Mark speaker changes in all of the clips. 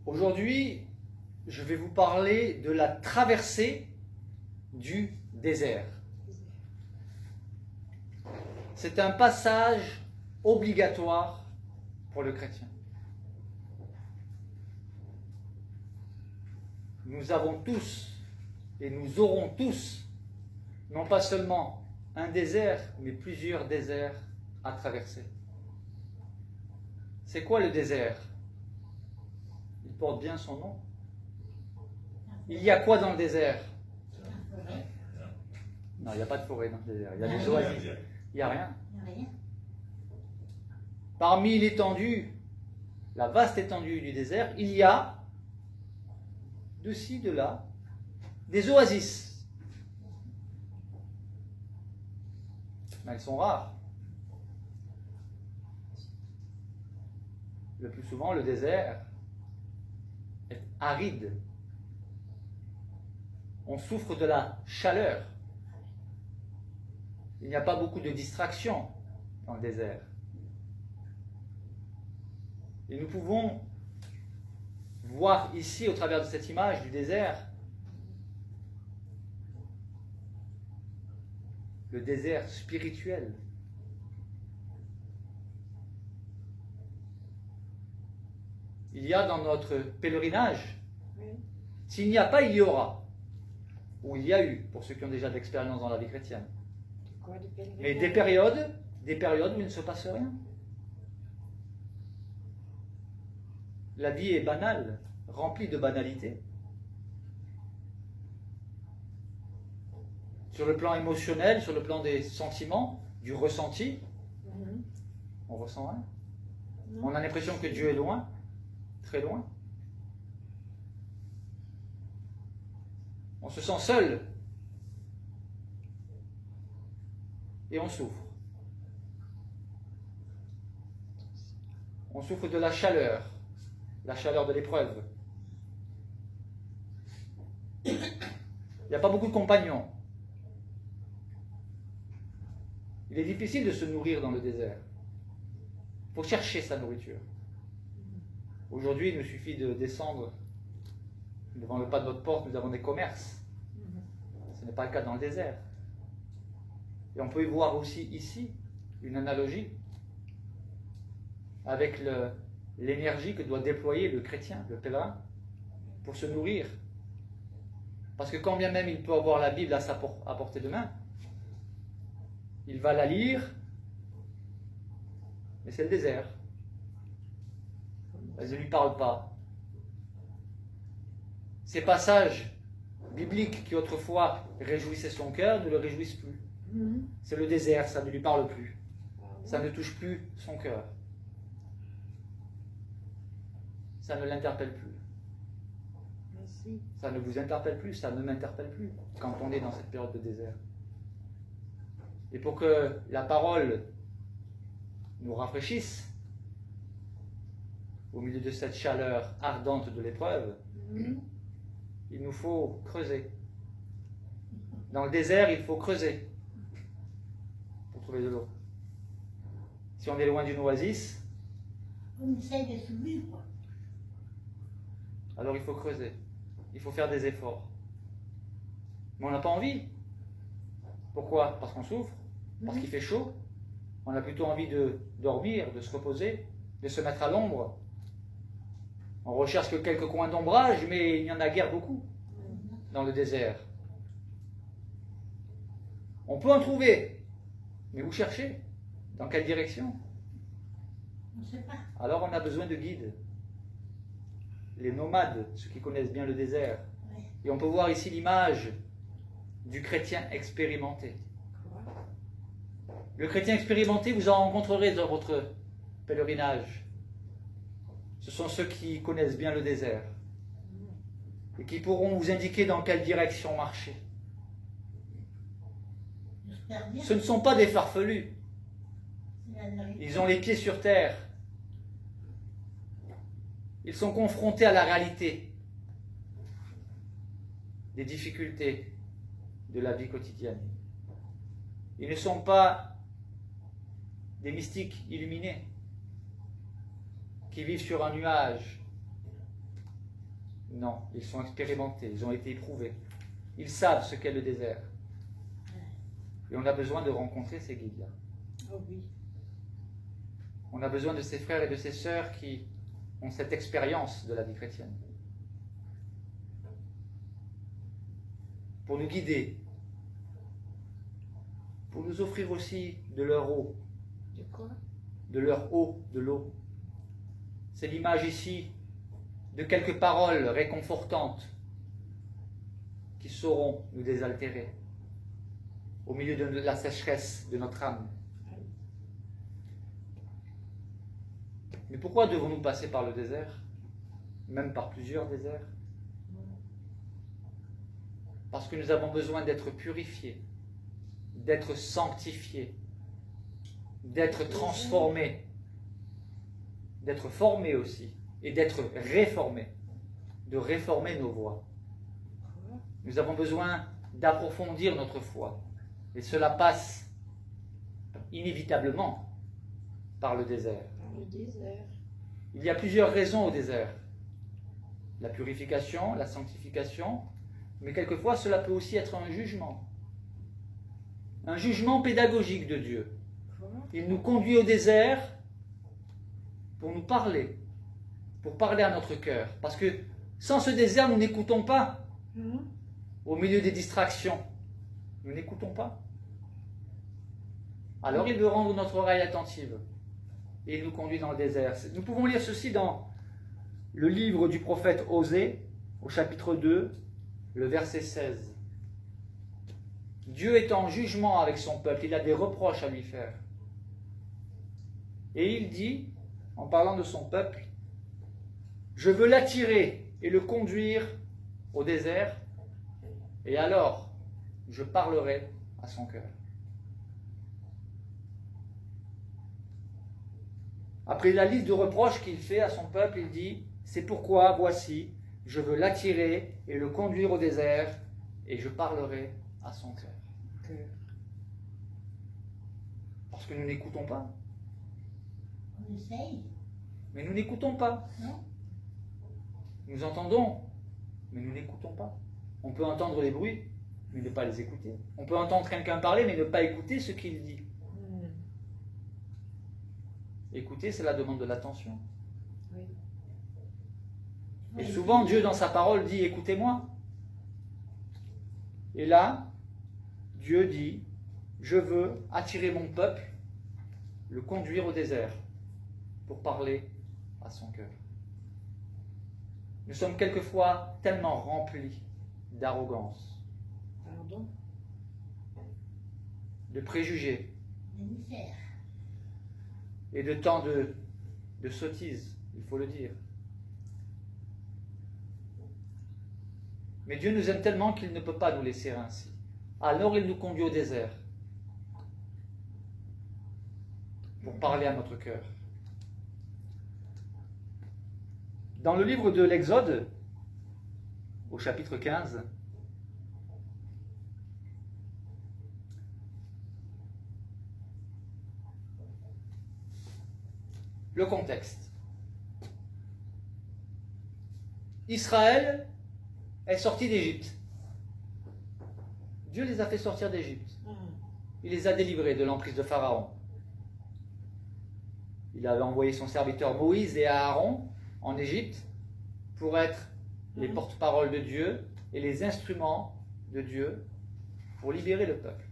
Speaker 1: Aujourd'hui, je vais vous parler de la traversée du désert. C'est un passage obligatoire pour le chrétien. Nous avons tous et nous aurons tous, non pas seulement un désert, mais plusieurs déserts à traverser. C'est quoi le désert? Il porte bien son nom. Il y a quoi dans le désert? Non, il n'y a pas de forêt dans le désert. Il y a des oasis. Il n'y a rien. Parmi l'étendue, la vaste étendue du désert, il y a, de ci, de là, des oasis. Mais elles sont rares. Le plus souvent, le désert est aride. On souffre de la chaleur. Il n'y a pas beaucoup de distractions dans le désert. Et nous pouvons voir ici, au travers de cette image du désert, le désert spirituel. Il y a dans notre pèlerinage, s'il n'y a pas, il y aura. Ou il y a eu, pour ceux qui ont déjà de l'expérience dans la vie chrétienne. Mais des périodes où il ne se passe rien. La vie est banale, remplie de banalités. Sur le plan émotionnel, sur le plan des sentiments, du ressenti, on ressent rien. On a l'impression que Dieu est loin, très loin. On se sent seul. Et on souffre. On souffre de la chaleur de l'épreuve. Il n'y a pas beaucoup de compagnons. Il est difficile de se nourrir dans le désert. Il faut chercher sa nourriture. Aujourd'hui, il nous suffit de descendre devant le pas de notre porte, nous avons des commerces. Ce n'est pas le cas dans le désert. Et on peut y voir aussi ici une analogie avec l'énergie que doit déployer le chrétien, le pèlerin, pour se nourrir. Parce que quand bien même il peut avoir la Bible à portée de main, il va la lire, mais c'est le désert. Elle ne lui parle pas. Ces passages bibliques qui autrefois réjouissaient son cœur ne le réjouissent plus. C'est le désert, ça ne lui parle plus. Ça ne touche plus son cœur. Ça ne l'interpelle plus. Ça ne vous interpelle plus, ça ne m'interpelle plus quand on est dans cette période de désert. Et pour que la parole nous rafraîchisse au milieu de cette chaleur ardente de l'épreuve, il nous faut creuser. Dans le désert, il faut creuser pour trouver de l'eau. Si on est loin d'une oasis,
Speaker 2: on essaye de survivre.
Speaker 1: Alors il faut creuser. Il faut faire des efforts. Mais on n'a pas envie. Pourquoi? Parce qu'on souffre, parce qu'il fait chaud. On a plutôt envie de dormir, de se reposer, de se mettre à l'ombre. On recherche que quelques coins d'ombrage, mais il n'y en a guère beaucoup dans le désert. On peut en trouver, mais où chercher? Dans quelle direction?
Speaker 2: On ne sait pas.
Speaker 1: Alors on a besoin de guides. Les nomades, ceux qui connaissent bien le désert. Et on peut voir ici l'image du chrétien expérimenté. Le chrétien expérimenté, vous en rencontrerez dans votre pèlerinage. Ce sont ceux qui connaissent bien le désert et qui pourront vous indiquer dans quelle direction marcher. Ce ne sont pas des farfelus. Ils ont les pieds sur terre. Ils sont confrontés à la réalité des difficultés de la vie quotidienne. Ils ne sont pas des mystiques illuminés qui vivent sur un nuage Non, ils sont expérimentés, ils ont été éprouvés. Ils savent ce qu'est le désert. Et on a besoin de rencontrer ces guides-là.
Speaker 2: Oh oui.
Speaker 1: On a besoin de ces frères et de ces sœurs qui ont cette expérience de la vie chrétienne. Pour nous guider. Pour nous offrir aussi de leur eau.
Speaker 2: De quoi?
Speaker 1: De leur eau, de l'eau. C'est l'image ici de quelques paroles réconfortantes qui sauront nous désaltérer au milieu de la sécheresse de notre âme. Mais pourquoi devons-nous passer par le désert? Même par plusieurs déserts? Parce que nous avons besoin d'être purifiés, d'être sanctifiés, d'être transformés, d'être formés aussi, et d'être réformés, de réformer nos voies. Nous avons besoin d'approfondir notre foi. Et cela passe inévitablement par le désert.
Speaker 2: Le désert.
Speaker 1: Il y a plusieurs raisons au désert. La purification, la sanctification, mais quelquefois cela peut aussi être un jugement. Un jugement pédagogique de Dieu. Il nous conduit au désert pour nous parler, pour parler à notre cœur. Parce que sans ce désert, nous n'écoutons pas. Au milieu des distractions, nous n'écoutons pas. Alors il veut rendre notre oreille attentive. Et il nous conduit dans le désert. Nous pouvons lire ceci dans le livre du prophète Osée, au chapitre 2, le verset 16. Dieu est en jugement avec son peuple, il a des reproches à lui faire. Et il dit, en parlant de son peuple, « Je veux l'attirer et le conduire au désert, et alors je parlerai à son cœur. » Après la liste de reproches qu'il fait à son peuple, il dit, « C'est pourquoi, voici, je veux l'attirer et le conduire au désert, et je parlerai à son cœur. » Parce que nous n'écoutons pas.
Speaker 2: On essaye.
Speaker 1: Mais nous n'écoutons pas.
Speaker 2: Non.
Speaker 1: Nous entendons, mais nous n'écoutons pas. On peut entendre les bruits, mais ne pas les écouter. On peut entendre quelqu'un parler, mais ne pas écouter ce qu'il dit. Écouter, c'est la demande de l'attention.
Speaker 2: Oui.
Speaker 1: Et souvent, Dieu, dans sa parole, dit « Écoutez-moi ». Et là, Dieu dit « Je veux attirer mon peuple, le conduire au désert, pour parler à son cœur. » Nous sommes quelquefois tellement remplis d'arrogance,
Speaker 2: Pardon.
Speaker 1: de préjugés
Speaker 2: De misère.
Speaker 1: et de tant de sottises, il faut le dire. Mais Dieu nous aime tellement qu'il ne peut pas nous laisser ainsi. Alors il nous conduit au désert pour parler à notre cœur. Dans le livre de l'Exode, au chapitre 15, le contexte. Israël est sorti d'Égypte. Dieu les a fait sortir d'Égypte. Il les a délivrés de l'emprise de Pharaon. Il avait envoyé son serviteur Moïse et Aaron en Égypte pour être les porte-paroles de Dieu et les instruments de Dieu pour libérer le peuple.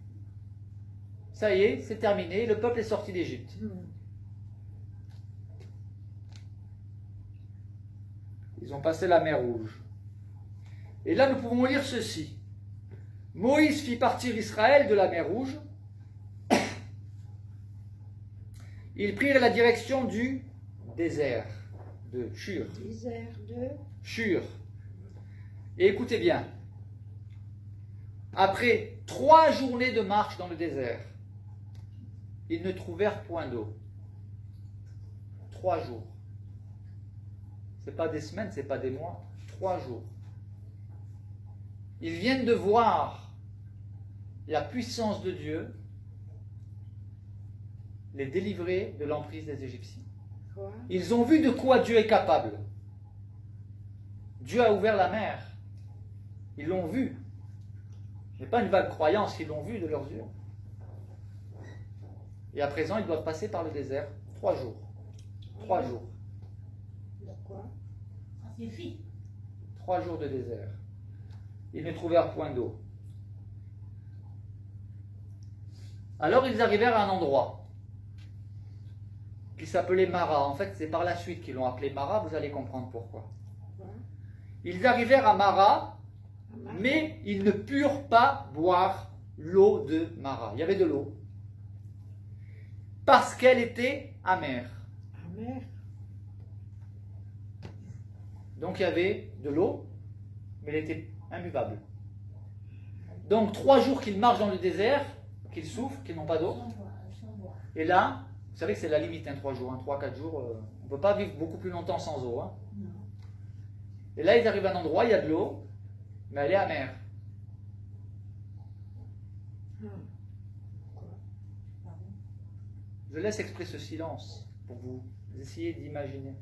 Speaker 1: Ça y est, c'est terminé, le peuple est sorti d'Égypte. Ils ont passé la mer Rouge. Et là, nous pouvons lire ceci. Moïse fit partir Israël de la mer Rouge. Ils prirent la direction du désert de Shur.
Speaker 2: Désert de...
Speaker 1: Shur. Et écoutez bien. Après 3 journées de marche dans le désert, ils ne trouvèrent point d'eau. 3 jours. Ce n'est pas des semaines, ce n'est pas des mois. 3 jours. Ils viennent de voir la puissance de Dieu les délivrer de l'emprise des Égyptiens.
Speaker 2: Quoi?
Speaker 1: Ils ont vu de quoi Dieu est capable. Dieu a ouvert la mer. Ils l'ont vu. Ce n'est pas une vague croyance, ils l'ont vu de leurs yeux. Et à présent, ils doivent passer par le désert 3 jours. 3 jours.
Speaker 2: Pourquoi?
Speaker 3: Ça suffit.
Speaker 1: 3 jours de désert. Ils ne trouvèrent point d'eau. Alors ils arrivèrent à un endroit qui s'appelait Mara. En fait, c'est par la suite qu'ils l'ont appelé Mara, vous allez comprendre pourquoi.
Speaker 2: Pourquoi?
Speaker 1: Ils arrivèrent à Mara,
Speaker 2: Amar?
Speaker 1: mais ils ne purent pas boire l'eau de Mara. Il y avait de l'eau. Parce qu'elle était amère.
Speaker 2: Amère?
Speaker 1: Donc il y avait de l'eau, mais elle était imbuvable. Donc 3 jours qu'ils marchent dans le désert, qu'ils souffrent, qu'ils n'ont pas d'eau.
Speaker 3: Sans boire.
Speaker 1: Et là, vous savez que c'est la limite, 3 jours, 3-4 jours. On ne peut pas vivre beaucoup plus longtemps sans eau. Hein.
Speaker 3: Non.
Speaker 1: Et là, ils arrivent à un endroit, il y a de l'eau, mais elle est amère.
Speaker 2: Ah. Pourquoi?
Speaker 3: Pardon.
Speaker 1: Je laisse exprès ce silence pour vous essayer d'imaginer.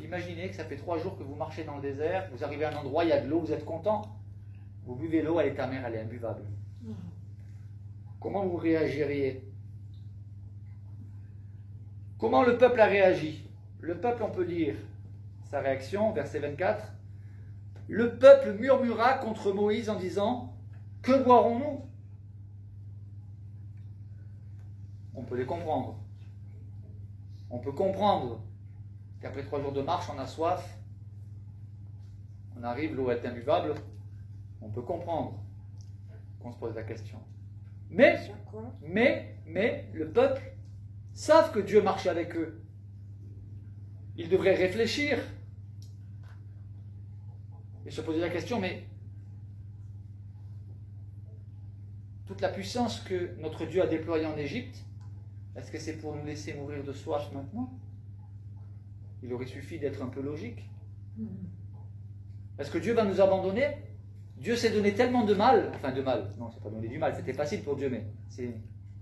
Speaker 1: Imaginez que ça fait 3 jours que vous marchez dans le désert, vous arrivez à un endroit, il y a de l'eau, vous êtes content. Vous buvez l'eau, elle est amère, elle est imbuvable.
Speaker 2: Ah.
Speaker 1: Comment vous réagiriez? Comment le peuple a réagi? Le peuple, on peut lire sa réaction, verset 24. Le peuple murmura contre Moïse en disant: que boirons-nous? On peut les comprendre. On peut comprendre qu'après 3 jours de marche, on a soif. On arrive, l'eau est imbuvable. On peut comprendre qu'on se pose la question. Mais
Speaker 2: Pourquoi?
Speaker 1: Mais le peuple savent que Dieu marchait avec eux. Ils devraient réfléchir et se poser la question, mais toute la puissance que notre Dieu a déployée en Égypte, est-ce que c'est pour nous laisser mourir de soif maintenant? Il aurait suffi d'être un peu logique. Est-ce que Dieu va nous abandonner? Dieu s'est donné tellement de mal, enfin de mal, non, c'est pas donné du mal, c'était facile pour Dieu, mais c'est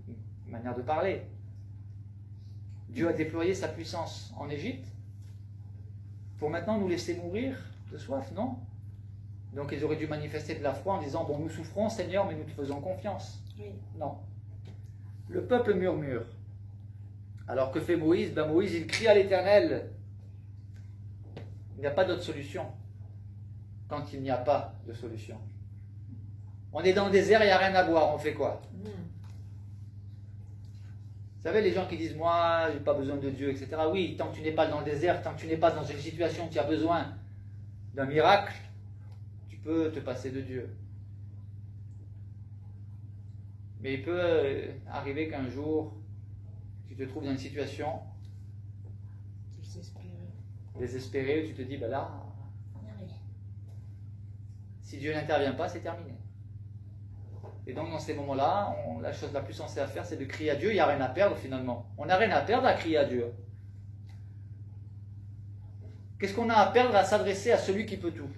Speaker 1: une manière de parler. Dieu a déployé sa puissance en Égypte pour maintenant nous laisser mourir de soif, non? Donc ils auraient dû manifester de la foi en disant: bon, nous souffrons, Seigneur, mais nous te faisons confiance.
Speaker 2: Oui.
Speaker 1: Non. Le peuple murmure. Alors que fait Moïse? Ben Moïse, il crie à l'Éternel. Il n'y a pas d'autre solution quand il n'y a pas de solution. On est dans le désert, il n'y a rien à boire, on fait quoi? Vous savez, les gens qui disent: moi, j'ai pas besoin de Dieu, etc. Oui, tant que tu n'es pas dans le désert, tant que tu n'es pas dans une situation où tu as besoin d'un miracle, tu peux te passer de Dieu. Mais il peut arriver qu'un jour, tu te trouves dans une situation désespérée où tu te dis: ben là, si Dieu n'intervient pas, c'est terminé. Et donc dans ces moments-là, la chose la plus sensée à faire, c'est de crier à Dieu. Il n'y a rien à perdre finalement. On n'a rien à perdre à crier à Dieu. Qu'est-ce qu'on a à perdre à s'adresser à celui qui peut tout?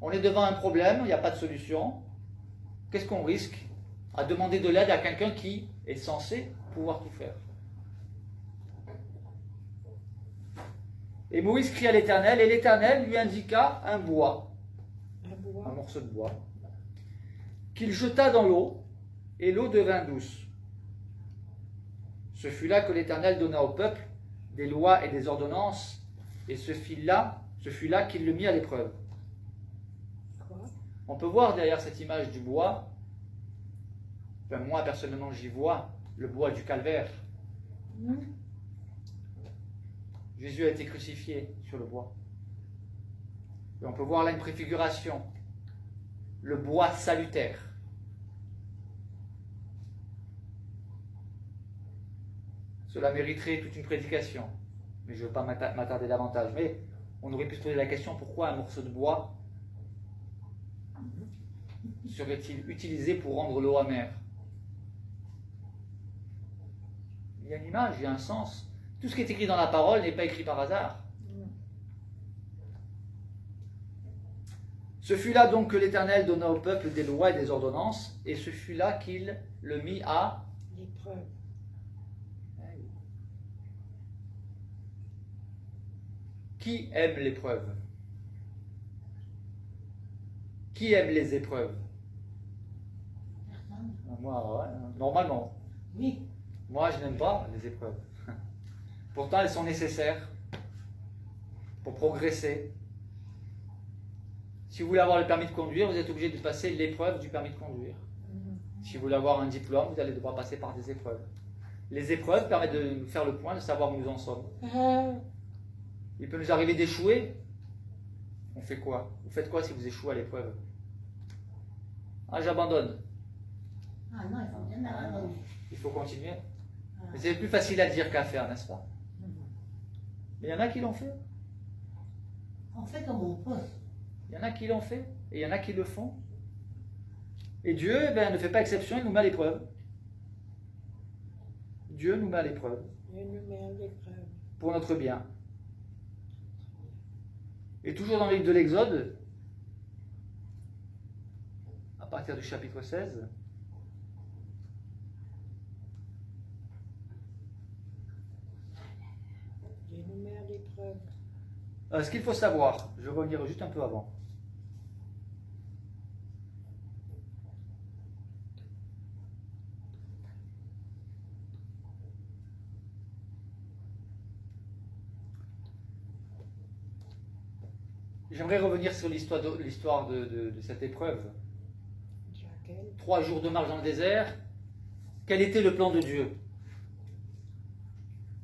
Speaker 1: On est devant un problème, il n'y a pas de solution. Qu'est-ce qu'on risque à demander de l'aide à quelqu'un qui est censé pouvoir tout faire? Et Moïse crie à l'Éternel, et l'Éternel lui indiqua un bois, un morceau de bois, qu'il jeta dans l'eau, et l'eau devint douce. Ce fut là que l'Éternel donna au peuple des lois et des ordonnances, et ce fut là qu'il le mit à l'épreuve. On peut voir derrière cette image du bois, enfin moi personnellement j'y vois le bois du calvaire. Jésus a été crucifié sur le bois. Et on peut voir là une préfiguration, le bois salutaire. Cela mériterait toute une prédication, mais je ne veux pas m'attarder davantage. Mais on aurait pu se poser la question: pourquoi un morceau de bois serait-il utilisé pour rendre l'eau amère? Il y a une image, il y a un sens. Tout ce qui est écrit dans la parole n'est pas écrit par hasard. Ce fut là donc que l'Éternel donna au peuple des lois et des ordonnances, et ce fut là qu'il le mit à
Speaker 2: l'épreuve.
Speaker 1: Qui aime l'épreuve? Qui aime les épreuves?
Speaker 3: Personne.
Speaker 1: Moi, ouais, normalement.
Speaker 3: Oui.
Speaker 1: Moi, je n'aime pas les épreuves. Pourtant, elles sont nécessaires pour progresser. Si vous voulez avoir le permis de conduire, vous êtes obligé de passer l'épreuve du permis de conduire. Si vous voulez avoir un diplôme, vous allez devoir passer par des épreuves. Les épreuves permettent de nous faire le point, de savoir où nous en sommes. Il peut nous arriver d'échouer. On fait quoi? Vous faites quoi si vous échouez à l'épreuve? Ah, j'abandonne.
Speaker 3: Ah non, il faut bien abandonner.
Speaker 1: Il faut continuer.
Speaker 3: Ah.
Speaker 1: Mais c'est plus facile à dire qu'à faire, n'est-ce pas? Mais il y en a qui l'ont fait.
Speaker 3: On fait comme on peut.
Speaker 1: Il y en a qui l'ont fait. Et il y en a qui le font. Et Dieu ne fait pas exception, il nous met à l'épreuve. Dieu nous met à l'épreuve.
Speaker 2: Il nous met à l'épreuve.
Speaker 1: Pour notre bien. Et toujours dans le livre de l'Exode, à partir du chapitre 16,
Speaker 2: Il nous met à l'épreuve.
Speaker 1: ce qu'il faut savoir, je vais revenir juste un peu avant. J'aimerais revenir sur l'histoire de cette épreuve.
Speaker 2: Laquelle?
Speaker 1: 3 jours de marche dans le désert. Quel était le plan de Dieu?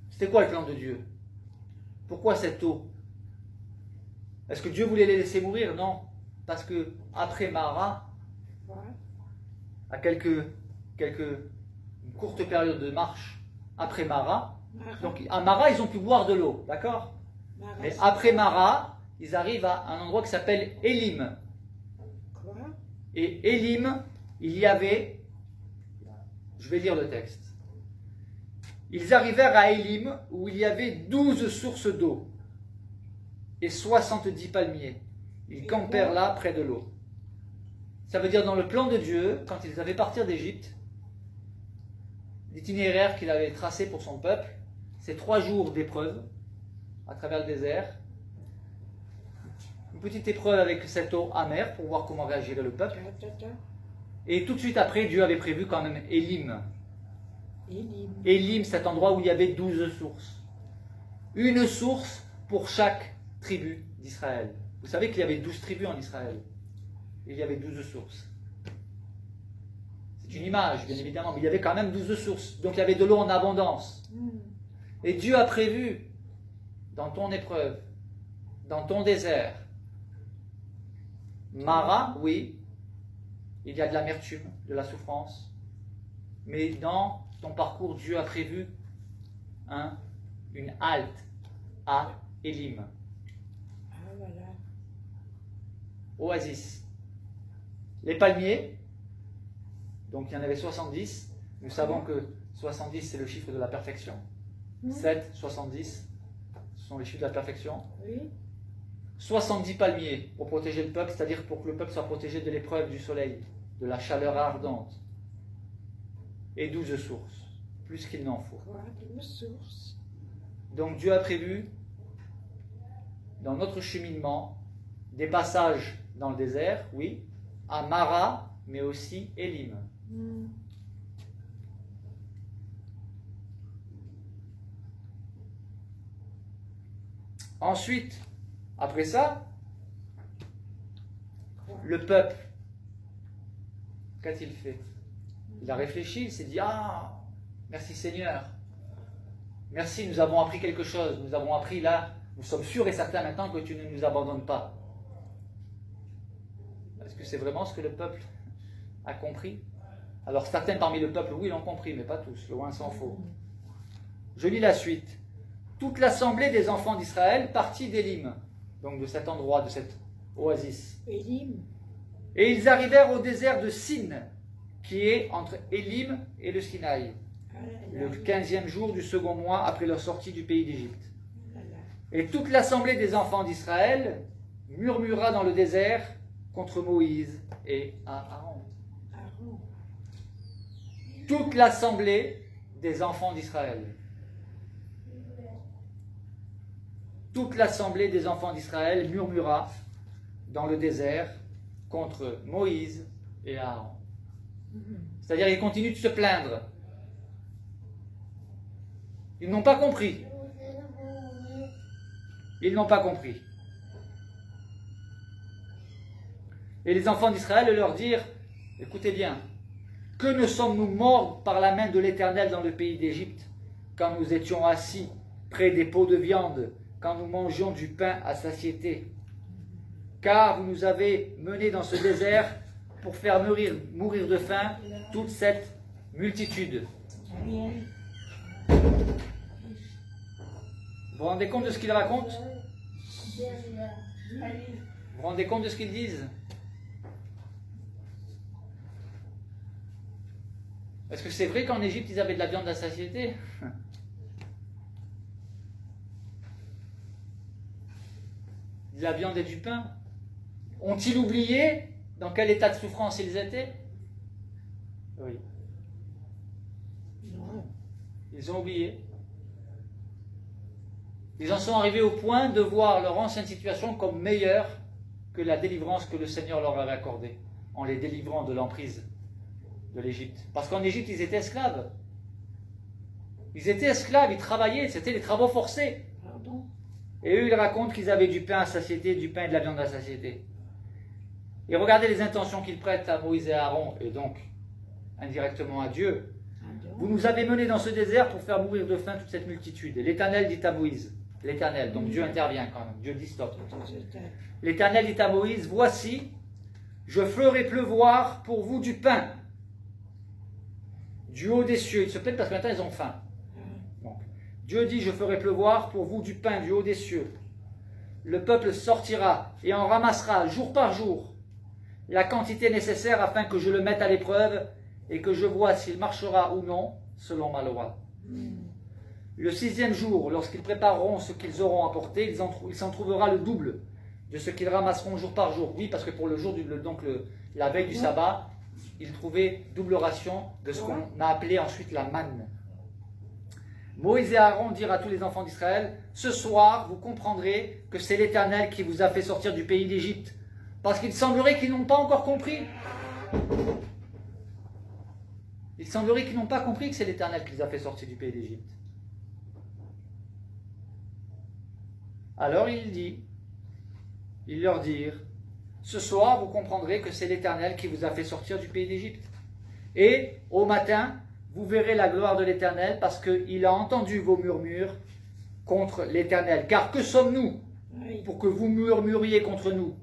Speaker 1: C'était quoi le plan de Dieu? Pourquoi cette eau? Est-ce que Dieu voulait les laisser mourir? Non. Parce que après Mara,
Speaker 2: Quoi?
Speaker 1: à une courte période de marche après Mara,
Speaker 2: Mara.
Speaker 1: donc à Mara, ils ont pu boire de l'eau, d'accord?
Speaker 2: Mara,
Speaker 1: Mais
Speaker 2: c'est-
Speaker 1: après Mara, ils arrivent à un endroit qui s'appelle Élim.
Speaker 2: Quoi?
Speaker 1: Et Élim, il y avait, je vais lire le texte. Ils arrivèrent à Élim où il y avait 12 sources d'eau et 70 palmiers. Ils campèrent là près de l'eau. Ça veut dire dans le plan de Dieu, quand ils avaient partir d'Égypte, l'itinéraire qu'il avait tracé pour son peuple, c'est 3 jours d'épreuve à travers le désert. Une petite épreuve avec cette eau amère pour voir comment réagirait le peuple. Et tout de suite après, Dieu avait prévu quand même Élim.
Speaker 2: Élim.
Speaker 1: Élim, cet endroit où il y avait 12 sources. Une source pour chaque tribu d'Israël. Vous savez qu'il y avait 12 tribus en Israël. Et il y avait 12 sources. C'est une image, bien évidemment, mais il y avait quand même 12 sources. Donc il y avait de l'eau en abondance. Et Dieu a prévu, dans ton épreuve, dans ton désert, Mara, oui, il y a de l'amertume, de la souffrance, mais dans ton parcours, Dieu a prévu une halte à Élim,
Speaker 2: Ah, voilà.
Speaker 1: oasis. Les palmiers, donc il y en avait 70, nous savons que 70 c'est le chiffre de la perfection, 7, 70, ce sont les chiffres de la perfection.
Speaker 2: Oui.
Speaker 1: 70 palmiers pour protéger le peuple, c'est-à-dire pour que le peuple soit protégé de l'épreuve du soleil, de la chaleur ardente. Et 12 sources, plus qu'il n'en faut.
Speaker 2: Quoi? 12 sources.
Speaker 1: Donc Dieu a prévu, dans notre cheminement, des passages dans le désert, oui, à Mara, mais aussi Élim. Ensuite, après ça, le peuple, qu'a-t-il fait? Il a réfléchi, il s'est dit, ah, merci Seigneur, merci, nous avons appris quelque chose, nous avons appris là, nous sommes sûrs et certains maintenant que tu ne nous abandonnes pas. Est-ce que c'est vraiment ce que le peuple a compris? Alors certains parmi le peuple, oui, l'ont compris, mais pas tous, loin s'en faut. Je lis la suite. Toute l'assemblée des enfants d'Israël partit d'Élim, donc de cet endroit, de cette oasis.
Speaker 2: Élim.
Speaker 1: Et ils arrivèrent au désert de Sin, qui est entre Élim et le Sinaï,
Speaker 2: Ah, là, là,
Speaker 1: le 15e jour du second mois après leur sortie du pays d'Égypte.
Speaker 2: là, là.
Speaker 1: Et toute l'assemblée des enfants d'Israël murmura dans le désert contre Moïse et Aaron.
Speaker 2: Aaron.
Speaker 1: Toute l'assemblée des enfants d'Israël. toute l'assemblée des enfants d'Israël murmura dans le désert contre Moïse et Aaron. C'est-à-dire, ils continuent de se plaindre. Ils n'ont pas compris. Ils n'ont pas compris. Et les enfants d'Israël leur dirent, écoutez bien, que ne sommes-nous morts par la main de l'Éternel dans le pays d'Égypte, quand nous étions assis près des pots de viande, quand nous mangions du pain à satiété? Car vous nous avez menés dans ce désert pour faire mourir de faim toute cette multitude. Vous vous rendez compte de ce qu'ils racontent? Vous vous rendez compte de ce qu'ils disent? Est-ce que c'est vrai qu'en Égypte, ils avaient de la viande à satiété? De la viande et du pain? Ont-ils oublié dans quel état de souffrance ils étaient? Oui.
Speaker 2: Non.
Speaker 1: Ils ont oublié. Ils en sont arrivés au point de voir leur ancienne situation comme meilleure que la délivrance que le Seigneur leur avait accordée, en les délivrant de l'emprise de l'Égypte. Parce qu'en Égypte, ils étaient esclaves. Ils étaient esclaves, ils travaillaient, c'était des travaux forcés.
Speaker 2: Pardon?
Speaker 1: Et eux, ils racontent qu'ils avaient du pain à satiété, du pain et de la viande à satiété. Et regardez les intentions qu'ils prêtent à Moïse et à Aaron, et donc indirectement à Dieu. Vous nous avez menés dans ce désert pour faire mourir de faim toute cette multitude. Et l'Éternel dit à Moïse, l'Éternel, donc Dieu intervient quand même, Dieu dit stop. L'Éternel dit à Moïse, voici, je ferai pleuvoir pour vous du pain du haut des cieux. Ils se plaignent parce que maintenant ils ont faim. Donc, Dieu dit, je ferai pleuvoir pour vous du pain du haut des cieux. Le peuple sortira et en ramassera jour par jour la quantité nécessaire afin que je le mette à l'épreuve et que je vois s'il marchera ou non selon ma loi. Le 6e jour, lorsqu'ils prépareront ce qu'ils auront apporté, il s'en trouvera le double de ce qu'ils ramasseront jour par jour. Oui, parce que pour le jour, la veille du sabbat, ils trouvaient double ration de ce qu'on a appelé ensuite la manne. Moïse et Aaron dirent à tous les enfants d'Israël, ce soir, vous comprendrez que c'est l'Éternel qui vous a fait sortir du pays d'Égypte. Parce qu'il semblerait qu'ils n'ont pas encore compris. Il semblerait qu'ils n'ont pas compris que c'est l'Éternel qui les a fait sortir du pays d'Égypte. Alors ils leur dirent, ce soir vous comprendrez que c'est l'Éternel qui vous a fait sortir du pays d'Égypte. Et au matin, vous verrez la gloire de l'Éternel parce qu'il a entendu vos murmures contre l'Éternel. Car que sommes-nous pour que vous murmuriez contre nous?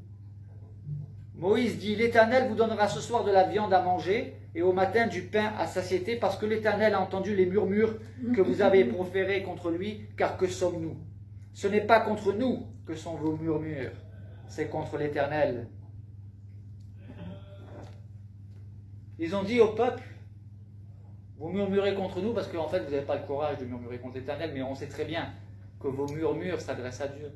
Speaker 1: Moïse dit, l'Éternel vous donnera ce soir de la viande à manger et au matin du pain à satiété parce que l'Éternel a entendu les murmures que vous avez proférés contre lui. Car que sommes-nous? Ce n'est pas contre nous que sont vos murmures, c'est contre l'Éternel. Ils ont dit au peuple, vous murmurez contre nous parce qu'en fait vous n'avez pas le courage de murmurer contre l'Éternel, mais on sait très bien que vos murmures s'adressent à Dieu.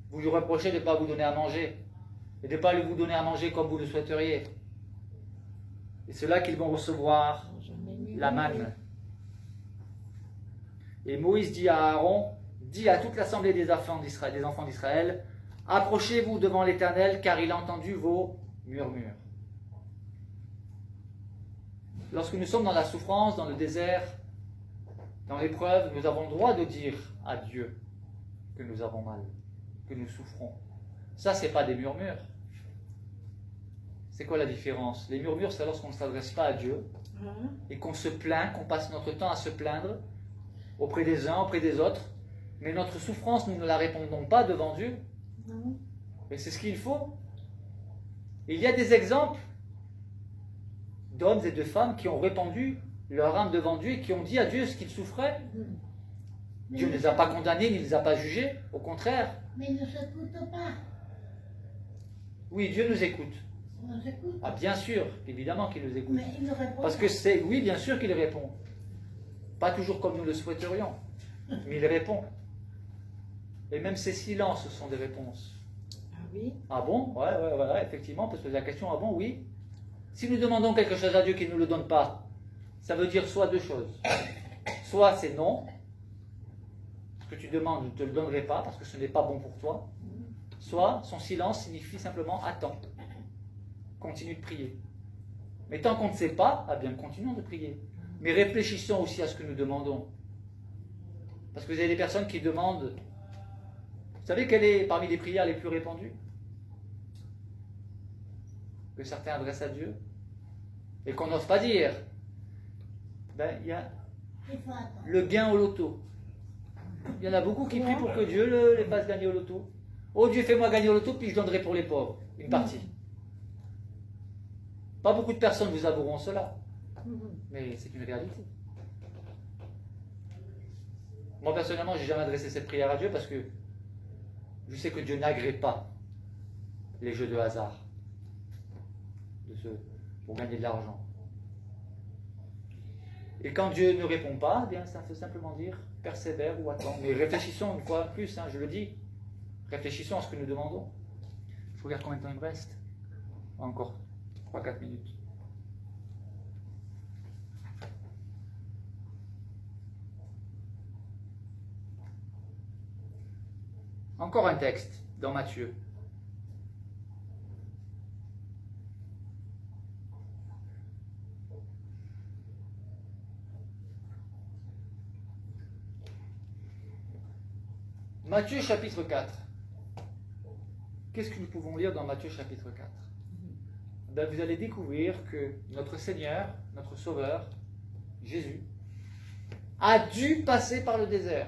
Speaker 1: Vous lui reprochez de ne pas vous donner à manger et de ne pas vous donner à manger comme vous le souhaiteriez. Et c'est là qu'ils vont recevoir la manne. Et Moïse dit à Aaron, dit à toute l'assemblée des enfants d'Israël, approchez-vous devant l'Éternel, car il a entendu vos murmures. Lorsque nous sommes dans la souffrance, dans le désert, dans l'épreuve, nous avons le droit de dire à Dieu que nous avons mal, que nous souffrons. Ça, ce n'est pas des murmures. C'est quoi la différence? Les murmures, c'est lorsqu'on ne s'adresse pas à Dieu et qu'on se plaint, qu'on passe notre temps à se plaindre auprès des uns, auprès des autres. Mais notre souffrance, nous ne la répondons pas devant Dieu. Et c'est ce qu'il faut. Il y a des exemples d'hommes et de femmes qui ont répandu leur âme devant Dieu et qui ont dit à Dieu ce qu'ils souffraient. Dieu ne les a pas condamnés, ni ne les a pas jugés, au contraire.
Speaker 3: Mais ils ne s'écoutent pas.
Speaker 1: Oui, Dieu nous écoute.
Speaker 3: On nous écoute.
Speaker 1: Ah, bien sûr, évidemment qu'il nous écoute.
Speaker 3: Mais ils ne répondent
Speaker 1: Parce que c'est, oui, bien sûr qu'il répond. Pas toujours comme nous le souhaiterions, mais il répond. Et même ces silences sont des réponses.
Speaker 2: Ah oui?
Speaker 1: Ah bon? Ouais, effectivement, parce que la question, ah bon, oui. Si nous demandons quelque chose à Dieu qu'il ne nous le donne pas, ça veut dire soit deux choses. Soit c'est non, ce que tu demandes, je ne te le donnerai pas parce que ce n'est pas bon pour toi. Soit son silence signifie simplement attends. Continue de prier. Mais tant qu'on ne sait pas, ah bien continuons de prier. Mais réfléchissons aussi à ce que nous demandons. Parce que vous avez des personnes qui demandent. Vous savez quelle est parmi les prières les plus répandues que certains adressent à Dieu et qu'on n'ose pas dire? Ben, il y a
Speaker 3: Il faut attendre.
Speaker 1: le gain au loto. Il y en a beaucoup qui prient pour que Dieu les fasse gagner au loto. Oh Dieu, fais-moi gagner au loto, puis je donnerai pour les pauvres une partie. Pas beaucoup de personnes vous avoueront cela, mais c'est une réalité. Moi personnellement, je n'ai jamais adressé cette prière à Dieu parce que je sais que Dieu n'agrée pas les jeux de hasard pour gagner de l'argent. Et quand Dieu ne répond pas, eh bien, ça veut simplement dire persévère ou attends. Mais réfléchissons une fois plus, je le dis. Réfléchissons à ce que nous demandons. Je regarde combien de temps il me reste. Encore 3-4 minutes. Encore un texte dans Matthieu. Matthieu chapitre 4. Qu'est-ce que nous pouvons lire dans Matthieu chapitre 4? Ben, vous allez découvrir que notre Seigneur, notre Sauveur, Jésus, a dû passer par le désert.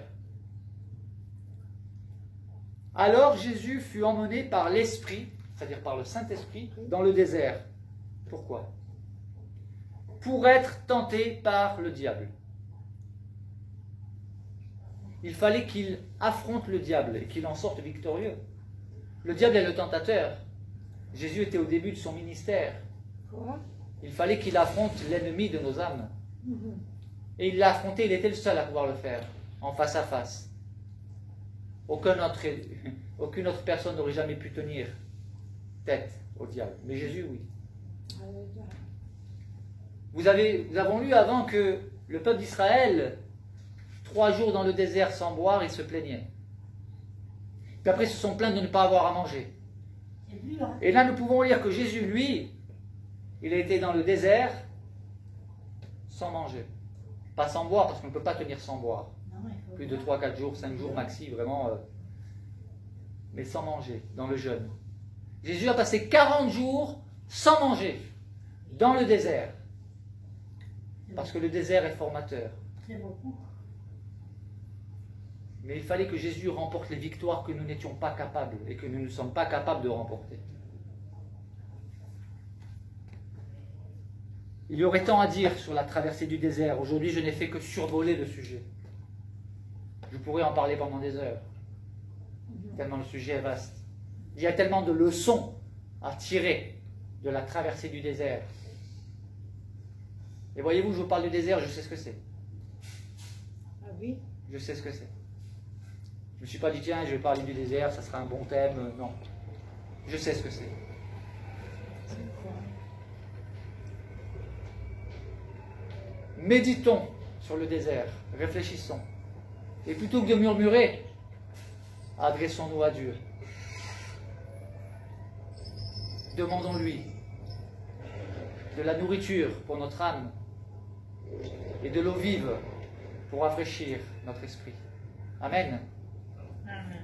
Speaker 1: Alors Jésus fut emmené par l'Esprit, c'est-à-dire par le Saint-Esprit, dans le désert. Pourquoi? Pour être tenté par le diable. Il fallait qu'il affronte le diable et qu'il en sorte victorieux. Le diable est le tentateur. Jésus était au début de son ministère.
Speaker 2: Quoi?
Speaker 1: Il fallait qu'il affronte l'ennemi de nos âmes. Et il l'a affronté, il était le seul à pouvoir le faire, en face à face. Aucune autre personne n'aurait jamais pu tenir tête au diable. Mais Jésus, oui. Nous avons lu avant que le peuple d'Israël, 3 jours dans le désert sans boire, il se plaignait. Puis après, ils se sont plaints de ne pas avoir à manger.
Speaker 3: C'est dur, hein?
Speaker 1: Et là, nous pouvons lire que Jésus, lui, il a été dans le désert sans manger. Pas sans boire, parce qu'on ne peut pas tenir sans boire.
Speaker 3: Non, il faut
Speaker 1: Plus de 3, 4 jours, 5 jours maxi, vraiment. Mais sans manger, dans le jeûne. Jésus a passé 40 jours sans manger, dans le désert. Parce que le désert est formateur.
Speaker 3: C'est beaucoup.
Speaker 1: Mais il fallait que Jésus remporte les victoires que nous n'étions pas capables et que nous ne sommes pas capables de remporter. Il y aurait tant à dire sur la traversée du désert. Aujourd'hui, je n'ai fait que survoler le sujet. Je pourrais en parler pendant des heures. Tellement le sujet est vaste. Il y a tellement de leçons à tirer de la traversée du désert. Et voyez-vous, je vous parle du désert, je sais ce que c'est.
Speaker 2: Ah oui?
Speaker 1: Je sais ce que c'est. Je ne me suis pas dit, tiens, je vais parler du désert, ça sera un bon thème. Non. Je sais ce que c'est.
Speaker 2: C'est quoi?
Speaker 1: Méditons sur le désert, réfléchissons. Et plutôt que de murmurer, adressons-nous à Dieu. Demandons-lui de la nourriture pour notre âme et de l'eau vive pour rafraîchir notre esprit. Amen.
Speaker 3: Amen.